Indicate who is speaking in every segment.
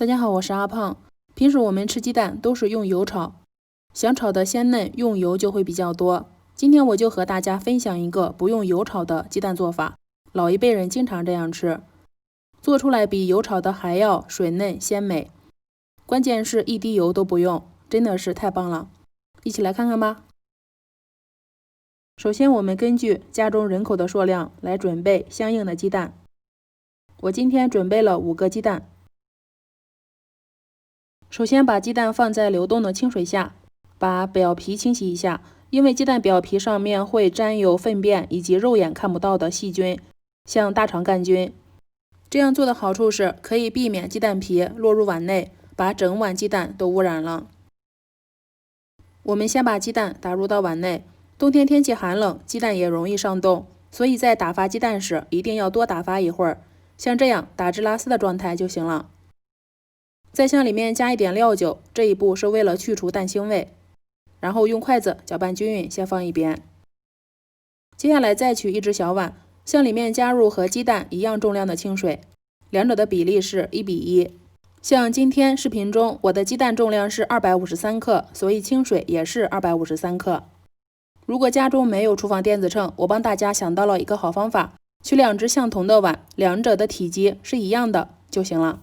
Speaker 1: 大家好，我是阿胖。平时我们吃鸡蛋都是用油炒，想炒的鲜嫩，用油就会比较多。今天我就和大家分享一个不用油炒的鸡蛋做法，老一辈人经常这样吃，做出来比油炒的还要水嫩鲜美。关键是一滴油都不用，真的是太棒了。一起来看看吧。首先我们根据家中人口的数量来准备相应的鸡蛋。我今天准备了5个鸡蛋。首先把鸡蛋放在流动的清水下，把表皮清洗一下，因为鸡蛋表皮上面会沾有粪便以及肉眼看不到的细菌，像大肠杆菌。这样做的好处是可以避免鸡蛋皮落入碗内，把整碗鸡蛋都污染了。我们先把鸡蛋打入到碗内，冬天天气寒冷，鸡蛋也容易上冻，所以在打发鸡蛋时一定要多打发一会儿，像这样打至拉丝的状态就行了。再向里面加一点料酒，这一步是为了去除蛋腥味。然后用筷子搅拌均匀，先放一边。接下来再取一只小碗，向里面加入和鸡蛋一样重量的清水，两者的比例是1:1。像今天视频中我的鸡蛋重量是253克，所以清水也是253克。如果家中没有厨房电子秤，我帮大家想到了一个好方法，取2只相同的碗，两者的体积是一样的就行了。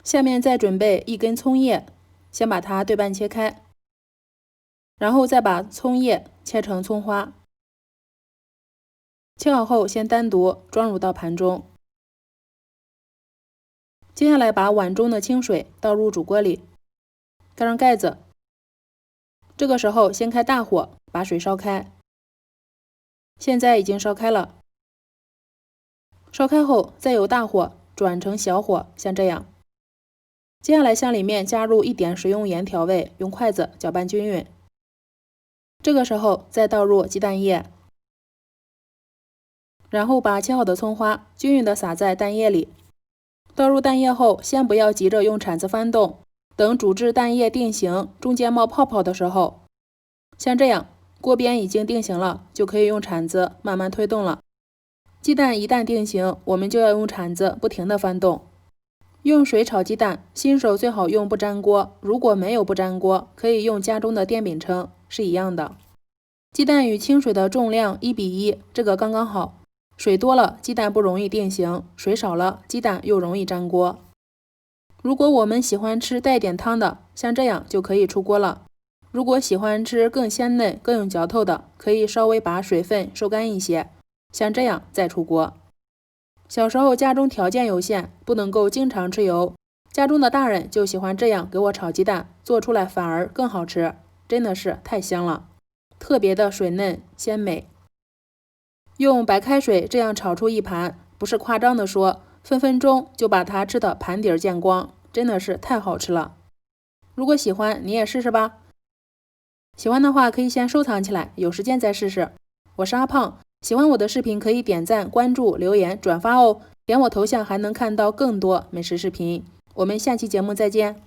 Speaker 1: 下面再准备1根葱叶，先把它对半切开，然后再把葱叶切成葱花。切好后先单独装入到盘中。接下来把碗中的清水倒入煮锅里，盖上盖子。这个时候先开大火把水烧开。现在已经烧开了。烧开后再由大火转成小火，像这样。接下来向里面加入一点食用盐调味，用筷子搅拌均匀。这个时候再倒入鸡蛋液，然后把切好的葱花均匀的撒在蛋液里。倒入蛋液后，先不要急着用铲子翻动，等煮至蛋液定型，中间冒泡泡的时候，像这样，锅边已经定型了，就可以用铲子慢慢推动了。鸡蛋一旦定型，我们就要用铲子不停的翻动。用水炒鸡蛋，新手最好用不粘锅，如果没有不粘锅，可以用家中的电饼铛，是一样的。鸡蛋与清水的重量1:1，这个刚刚好。水多了，鸡蛋不容易定型；水少了，鸡蛋又容易粘锅。如果我们喜欢吃带点汤的，像这样就可以出锅了。如果喜欢吃更鲜嫩、更有嚼头的，可以稍微把水分收干一些，像这样再出锅。小时候家中条件有限，不能够经常吃油，家中的大人就喜欢这样给我炒鸡蛋，做出来反而更好吃，真的是太香了，特别的水嫩鲜美。用白开水这样炒出一盘，不是夸张的说，分分钟就把它吃的盘底见光，真的是太好吃了。如果喜欢，你也试试吧。喜欢的话可以先收藏起来，有时间再试试。我是阿胖，喜欢我的视频可以点赞、关注、留言、转发哦，点我头像还能看到更多美食视频。我们下期节目再见。